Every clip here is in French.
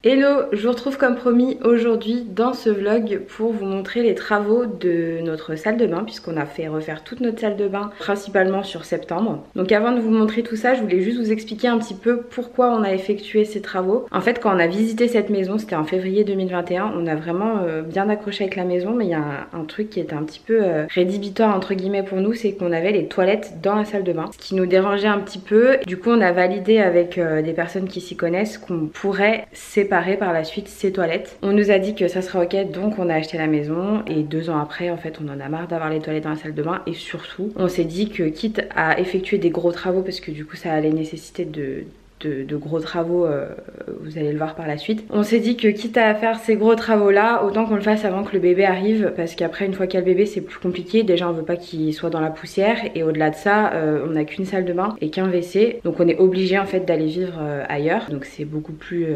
Hello, je vous retrouve comme promis aujourd'hui dans ce vlog pour vous montrer les travaux de notre salle de bain puisqu'on a fait refaire toute notre salle de bain principalement sur septembre. Donc avant de vous montrer tout ça, je voulais juste vous expliquer un petit peu pourquoi on a effectué ces travaux. En fait, quand on a visité cette maison, c'était en février 2021, on a vraiment bien accroché avec la maison, mais il y a un truc qui était un petit peu rédhibitoire entre guillemets pour nous, c'est qu'on avait les toilettes dans la salle de bain, ce qui nous dérangeait un petit peu. Du coup, on a validé avec des personnes qui s'y connaissent qu'on pourrait séparer par la suite ces toilettes. On nous a dit que ça serait ok, donc on a acheté la maison et 2 ans après en fait on en a marre d'avoir les toilettes dans la salle de bain et surtout on s'est dit que quitte à effectuer des gros travaux parce que du coup ça allait nécessiter de gros travaux, vous allez le voir par la suite. On s'est dit que quitte à faire ces gros travaux là, autant qu'on le fasse avant que le bébé arrive parce qu'après une fois qu'il y a le bébé c'est plus compliqué. Déjà on veut pas qu'il soit dans la poussière et au-delà de ça on n'a qu'une salle de bain et qu'un WC, donc on est obligé en fait d'aller vivre ailleurs, donc c'est beaucoup plus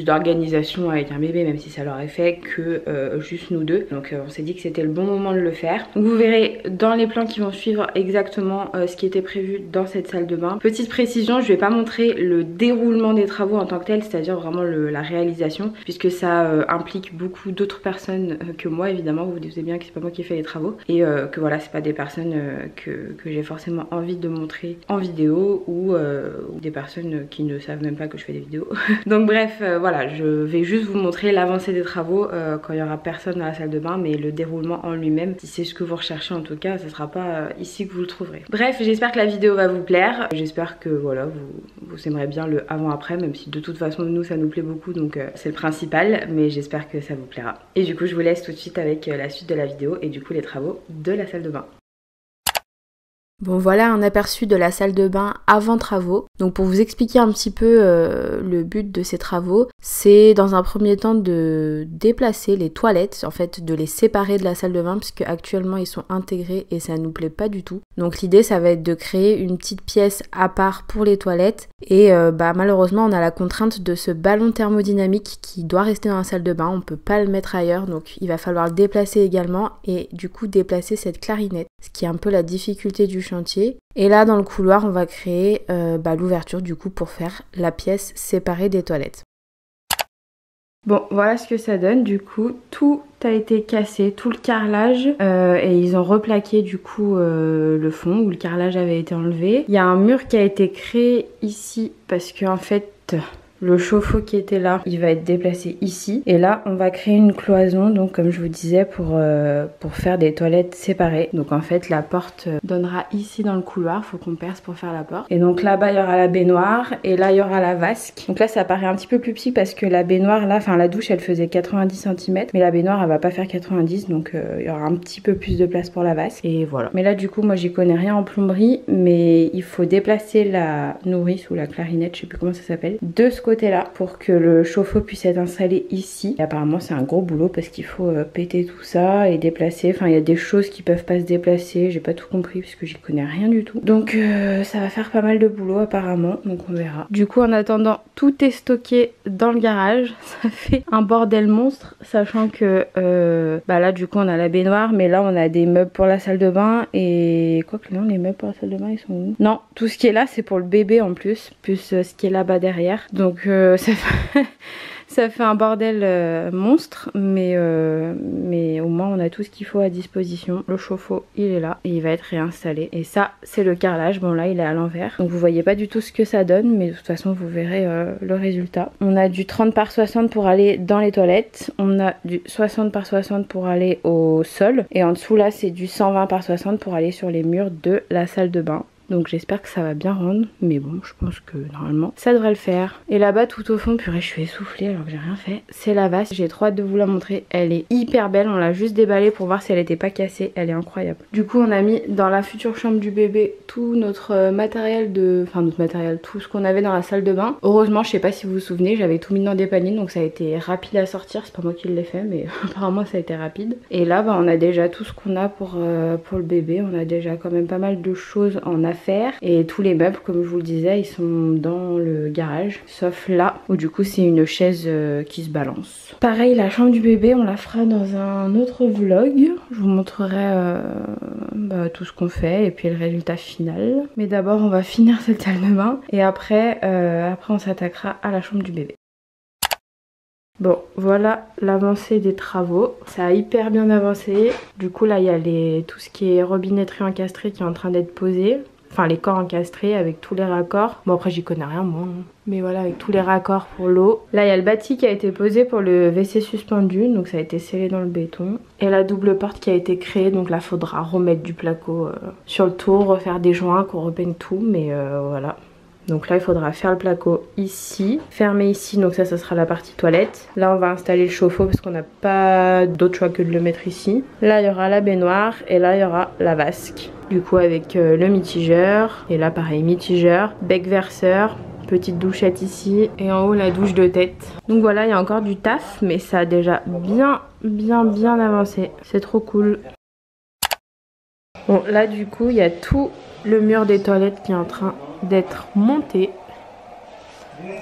d'organisation avec un bébé même si ça l'aurait fait que juste nous deux. Donc on s'est dit que c'était le bon moment de le faire. Donc vous verrez dans les plans qui vont suivre exactement ce qui était prévu dans cette salle de bain. Petite précision, je vais pas montrer le déroulement des travaux en tant que tel, c'est-à-dire vraiment la réalisation, puisque ça implique beaucoup d'autres personnes que moi évidemment. Vous vous doutez bien que c'est pas moi qui ai fait les travaux et que voilà, c'est pas des personnes que j'ai forcément envie de montrer en vidéo ou des personnes qui ne savent même pas que je fais des vidéos. Donc bref, voilà, je vais juste vous montrer l'avancée des travaux quand il y aura personne dans la salle de bain, mais le déroulement en lui-même, si c'est ce que vous recherchez en tout cas, ce sera pas ici que vous le trouverez. Bref, j'espère que la vidéo va vous plaire, j'espère que voilà, vous aimerez bien le avant-après, même si de toute façon nous ça nous plaît beaucoup, donc c'est le principal, mais j'espère que ça vous plaira. Et du coup je vous laisse tout de suite avec la suite de la vidéo et du coup les travaux de la salle de bain. Bon, voilà un aperçu de la salle de bain avant travaux. Donc pour vous expliquer un petit peu le but de ces travaux, c'est dans un premier temps de déplacer les toilettes, en fait de les séparer de la salle de bain puisque actuellement ils sont intégrés et ça nous plaît pas du tout. Donc l'idée ça va être de créer une petite pièce à part pour les toilettes et malheureusement on a la contrainte de ce ballon thermodynamique qui doit rester dans la salle de bain, on peut pas le mettre ailleurs, donc il va falloir le déplacer également et du coup déplacer cette clarinette, ce qui est un peu la difficulté du chantier. Et là dans le couloir on va créer l'ouverture du coup pour faire la pièce séparée des toilettes. Bon, voilà ce que ça donne. Du coup tout a été cassé, tout le carrelage et ils ont replaqué du coup le fond où le carrelage avait été enlevé. Il y a un mur qui a été créé ici parce que en fait le chauffe-eau qui était là, il va être déplacé ici. Et là, on va créer une cloison, donc comme je vous disais, pour faire des toilettes séparées. Donc en fait, la porte donnera ici dans le couloir. Faut qu'on perce pour faire la porte. Et donc là-bas, il y aura la baignoire. Et là, il y aura la vasque. Donc là, ça paraît un petit peu plus petit parce que la baignoire, là, enfin la douche, elle faisait 90 cm. Mais la baignoire, elle va pas faire 90. Donc il y aura un petit peu plus de place pour la vasque. Et voilà. Mais là, du coup, moi, j'y connais rien en plomberie. Mais il faut déplacer la nourrice ou la clarinette, je sais plus comment ça s'appelle, de ce côté là pour que le chauffe-eau puisse être installé ici. Et apparemment c'est un gros boulot parce qu'il faut péter tout ça et déplacer, enfin il y a des choses qui peuvent pas se déplacer, j'ai pas tout compris parce que j'y connais rien du tout, donc ça va faire pas mal de boulot apparemment, donc on verra. Du coup en attendant, tout est stocké dans le garage, ça fait un bordel monstre, sachant que là du coup on a la baignoire, mais là on a des meubles pour la salle de bain et quoi que non, les meubles pour la salle de bain ils sont où? Non, tout ce qui est là c'est pour le bébé en plus ce qui est là-bas derrière, donc ça fait un bordel monstre, mais au moins on a tout ce qu'il faut à disposition. Le chauffe-eau il est là et il va être réinstallé, et ça c'est le carrelage. Bon là il est à l'envers donc vous voyez pas du tout ce que ça donne, mais de toute façon vous verrez le résultat. On a du 30 par 60 pour aller dans les toilettes, on a du 60 par 60 pour aller au sol, et en dessous là c'est du 120 par 60 pour aller sur les murs de la salle de bain. Donc j'espère que ça va bien rendre, mais bon je pense que normalement ça devrait le faire. Et là-bas tout au fond, purée je suis essoufflée alors que j'ai rien fait, c'est la vasque. J'ai trop hâte de vous la montrer, elle est hyper belle, on l'a juste déballée pour voir si elle était pas cassée, elle est incroyable. Du coup on a mis dans la future chambre du bébé tout notre matériel tout ce qu'on avait dans la salle de bain. Heureusement, je sais pas si vous vous souvenez, j'avais tout mis dans des paniers donc ça a été rapide à sortir, c'est pas moi qui l'ai fait mais apparemment ça a été rapide. Et là on a déjà tout ce qu'on a pour le bébé, on a déjà quand même pas mal de choses en affaires. Et tous les meubles, comme je vous le disais, ils sont dans le garage, sauf là où du coup c'est une chaise qui se balance. Pareil, la chambre du bébé on la fera dans un autre vlog, je vous montrerai tout ce qu'on fait et puis le résultat final. Mais d'abord on va finir cette salle de bain et après on s'attaquera à la chambre du bébé. Bon, voilà l'avancée des travaux. Ça a hyper bien avancé. Du coup, là, il y a tout ce qui est robinetterie encastrée qui est en train d'être posé. Enfin, les corps encastrés avec tous les raccords. Bon, après, j'y connais rien, moi. Mais voilà, avec tous les raccords pour l'eau. Là, il y a le bâti qui a été posé pour le WC suspendu. Donc, ça a été scellé dans le béton. Et la double porte qui a été créée. Donc là, il faudra remettre du placo sur le tour, refaire des joints, qu'on repeigne tout. Mais voilà. Donc là il faudra faire le placo ici, fermer ici, donc ça sera la partie toilette. Là on va installer le chauffe-eau parce qu'on n'a pas d'autre choix que de le mettre ici. Là il y aura la baignoire et là il y aura la vasque. Du coup avec le mitigeur, et là pareil mitigeur, bec verseur, petite douchette ici et en haut la douche de tête. Donc voilà, il y a encore du taf mais ça a déjà bien avancé, c'est trop cool. Bon là du coup il y a tout le mur des toilettes qui est en train d'être monté.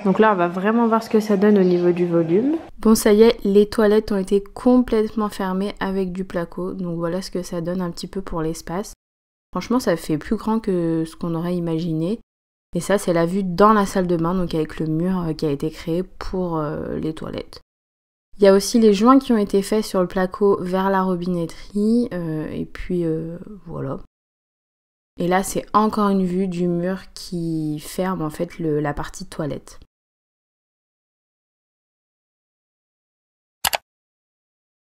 Donc là on va vraiment voir ce que ça donne au niveau du volume. Bon ça y est, les toilettes ont été complètement fermées avec du placo. Donc voilà ce que ça donne un petit peu pour l'espace. Franchement ça fait plus grand que ce qu'on aurait imaginé. Et ça c'est la vue dans la salle de bain, donc avec le mur qui a été créé pour les toilettes. Il y a aussi les joints qui ont été faits sur le placo vers la robinetterie. Et puis voilà. Et là c'est encore une vue du mur qui ferme en fait la partie toilette.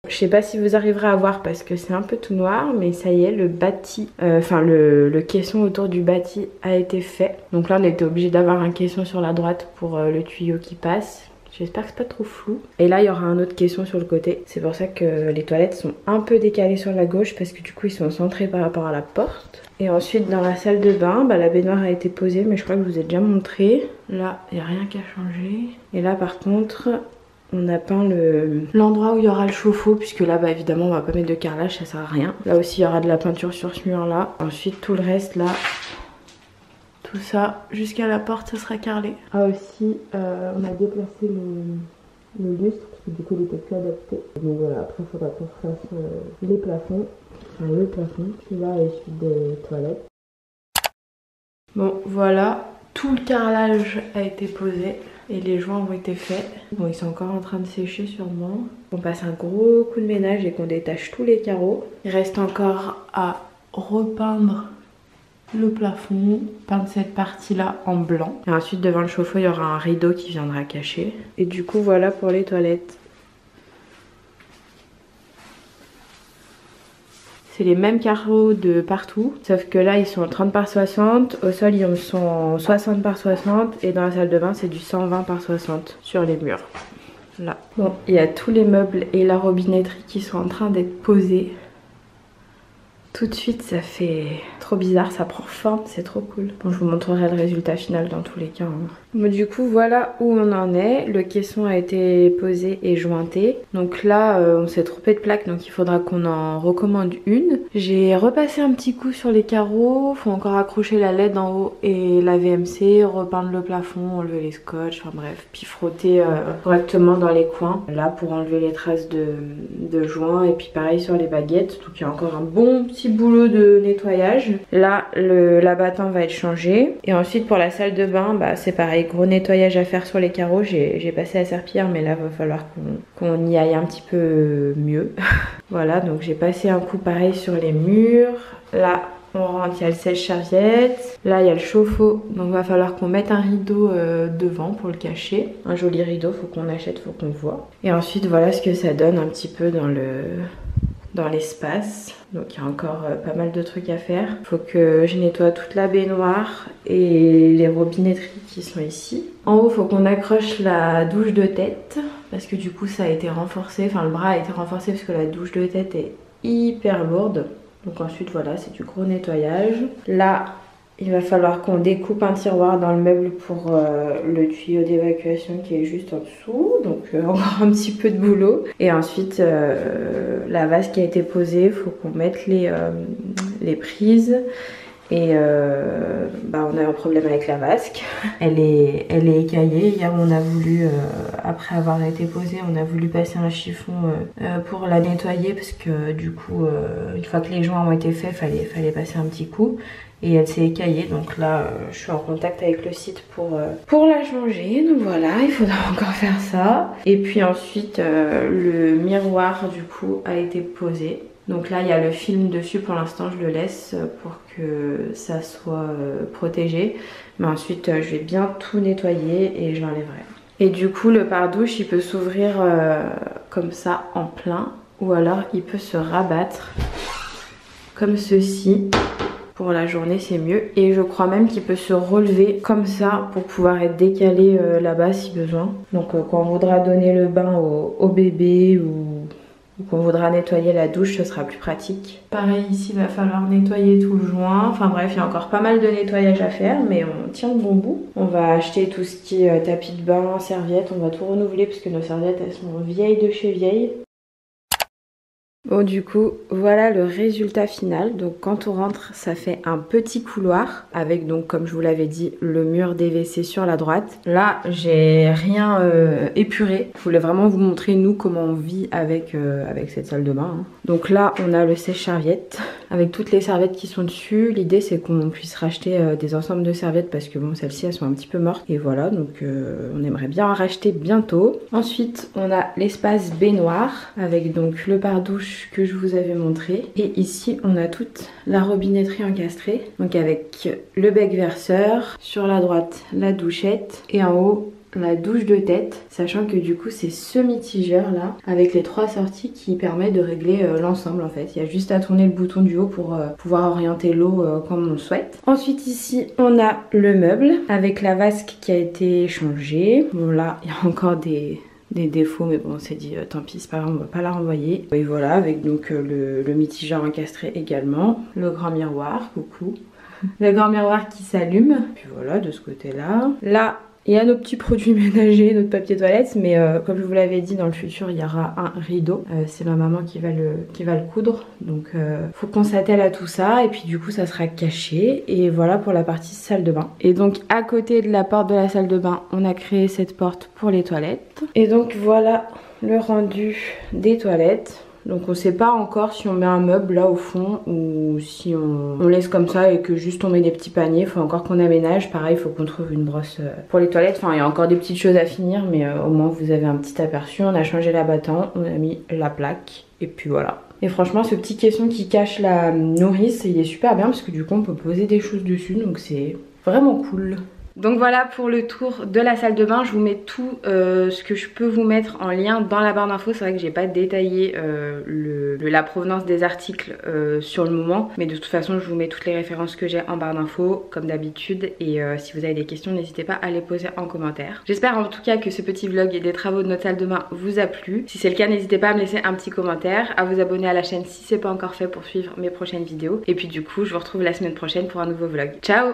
Je sais pas si vous arriverez à voir parce que c'est un peu tout noir, mais ça y est, le bâti, le caisson autour du bâti a été fait. Donc là on était obligé d'avoir un caisson sur la droite pour le tuyau qui passe. J'espère que c'est pas trop flou. Et là il y aura un autre caisson sur le côté. C'est pour ça que les toilettes sont un peu décalées sur la gauche parce que du coup ils sont centrés par rapport à la porte. Et ensuite dans la salle de bain, la baignoire a été posée mais je crois que je vous ai déjà montré. Là il n'y a rien qu'à changer. Et là par contre on a peint l'endroit où il y aura le chauffe-eau puisque là évidemment on va pas mettre de carrelage, ça sert à rien. Là aussi il y aura de la peinture sur ce mur là. Ensuite tout le reste là, tout ça jusqu'à la porte ça sera carrelé. Ah aussi on a déplacé le lustre parce que du coup il était plus adapté. Donc voilà, après il faudra qu'on fasse les plafonds. Enfin le plafond qui va à l'issue des toilettes. Bon voilà, tout le carrelage a été posé et les joints ont été faits. Bon ils sont encore en train de sécher sûrement. On passe un gros coup de ménage et qu'on détache tous les carreaux. Il reste encore à repeindre le plafond, peindre cette partie là en blanc. Et ensuite devant le chauffe-eau il y aura un rideau qui viendra cacher. Et du coup voilà pour les toilettes. C'est les mêmes carreaux de partout, sauf que là ils sont 30 par 60, au sol ils sont 60 par 60 et dans la salle de bain c'est du 120 par 60 sur les murs. Là. Bon, il y a tous les meubles et la robinetterie qui sont en train d'être posés. Tout de suite ça fait trop bizarre, ça prend forme, c'est trop cool. Bon je vous montrerai le résultat final dans tous les cas. Bon, du coup voilà où on en est. Le caisson a été posé et jointé. Donc là on s'est trompé de plaque donc il faudra qu'on en recommande une. J'ai repassé un petit coup sur les carreaux. Faut encore accrocher la LED en haut et la VMC, repeindre le plafond, enlever les scotch, enfin bref. Puis frotter correctement dans les coins. Là pour enlever les traces de joints et puis pareil sur les baguettes. Donc il y a encore un bon petit boulot de nettoyage. Là l'abattant va être changé. Et ensuite pour la salle de bain c'est pareil, gros nettoyage à faire sur les carreaux. J'ai passé la serpillière mais là va falloir qu'on y aille un petit peu mieux. Voilà, donc j'ai passé un coup pareil sur les murs. Là on rentre, il y a le sèche-serviette. Là il y a le chauffe-eau, donc va falloir qu'on mette un rideau devant pour le cacher. Un joli rideau, faut qu'on achète, faut qu'on voit. Et ensuite voilà ce que ça donne un petit peu dans l'espace. Donc il y a encore pas mal de trucs à faire. Il faut que je nettoie toute la baignoire et les robinetteries qui sont ici. En haut il faut qu'on accroche la douche de tête parce que du coup ça a été renforcé, enfin le bras a été renforcé parce que la douche de tête est hyper lourde. Donc ensuite voilà, c'est du gros nettoyage. Là il va falloir qu'on découpe un tiroir dans le meuble pour le tuyau d'évacuation qui est juste en dessous. Donc encore un petit peu de boulot. Et ensuite la vase qui a été posée, il faut qu'on mette les prises. Et on a un problème avec la vasque. Elle est écaillée. Hier on a voulu, après avoir été posée, on a voulu passer un chiffon pour la nettoyer parce que du coup une fois que les joints ont été faits, fallait passer un petit coup. et elle s'est écaillée, donc là je suis en contact avec le site pour la changer. Donc voilà, il faudra encore faire ça. Et puis ensuite le miroir du coup a été posé. Donc là il y a le film dessus, pour l'instant je le laisse pour que ça soit protégé. Mais ensuite je vais bien tout nettoyer et je l'enlèverai. Et du coup le pare-douche il peut s'ouvrir comme ça en plein, ou alors il peut se rabattre comme ceci. Pour la journée c'est mieux, et je crois même qu'il peut se relever comme ça pour pouvoir être décalé là-bas si besoin. Donc quand on voudra donner le bain au bébé ou qu'on voudra nettoyer la douche, ce sera plus pratique. Pareil ici, il va falloir nettoyer tout le joint. Enfin bref, il y a encore pas mal de nettoyage à faire, mais on tient le bon bout. On va acheter tout ce qui est tapis de bain, serviettes, on va tout renouveler parce que nos serviettes elles sont vieilles de chez vieilles. Bon du coup voilà le résultat final. Donc quand on rentre ça fait un petit couloir avec, donc comme je vous l'avais dit, le mur des WC sur la droite. Là j'ai rien épuré, je voulais vraiment vous montrer nous comment on vit avec cette salle de bain. Donc là on a le sèche-serviette avec toutes les serviettes qui sont dessus. L'idée c'est qu'on puisse racheter des ensembles de serviettes parce que bon celles-ci elles sont un petit peu mortes. Et voilà, donc on aimerait bien en racheter bientôt. Ensuite on a l'espace baignoire avec donc le pare-douche que je vous avais montré, et ici on a toute la robinetterie encastrée, donc avec le bec verseur, sur la droite la douchette et en haut la douche de tête, sachant que du coup c'est ce mitigeur là avec les 3 sorties qui permet de régler l'ensemble en fait. Il y a juste à tourner le bouton du haut pour pouvoir orienter l'eau comme on le souhaite. Ensuite ici on a le meuble avec la vasque qui a été changée. Bon là il y a encore des défauts, mais bon on s'est dit tant pis c'est pas grave, on va pas la renvoyer. Et voilà, avec donc le mitigeur encastré également, le grand miroir, coucou, le grand miroir qui s'allume. Puis voilà, de ce côté là il y a nos petits produits ménagers, notre papier toilette, mais comme je vous l'avais dit, dans le futur il y aura un rideau. C'est ma maman qui va le coudre, donc faut qu'on s'attelle à tout ça, et puis du coup ça sera caché. Et voilà pour la partie salle de bain. Et donc à côté de la porte de la salle de bain, on a créé cette porte pour les toilettes. Et donc voilà le rendu des toilettes. Donc on sait pas encore si on met un meuble là au fond ou si on laisse comme ça et que juste on met des petits paniers. Faut encore qu'on aménage. Pareil, il faut qu'on trouve une brosse pour les toilettes. Enfin il y a encore des petites choses à finir, mais au moins vous avez un petit aperçu. On a changé l'abattant, on a mis la plaque et puis voilà. Et franchement ce petit caisson qui cache la nourrice, il est super bien parce que du coup on peut poser des choses dessus, donc c'est vraiment cool. Donc voilà pour le tour de la salle de bain. Je vous mets tout ce que je peux vous mettre en lien dans la barre d'infos. C'est vrai que j'ai pas détaillé la provenance des articles sur le moment, mais de toute façon je vous mets toutes les références que j'ai en barre d'infos comme d'habitude. Et si vous avez des questions, n'hésitez pas à les poser en commentaire. J'espère en tout cas que ce petit vlog et des travaux de notre salle de bain vous a plu. Si c'est le cas, n'hésitez pas à me laisser un petit commentaire, à vous abonner à la chaîne si c'est pas encore fait pour suivre mes prochaines vidéos. Et puis du coup je vous retrouve la semaine prochaine pour un nouveau vlog. Ciao!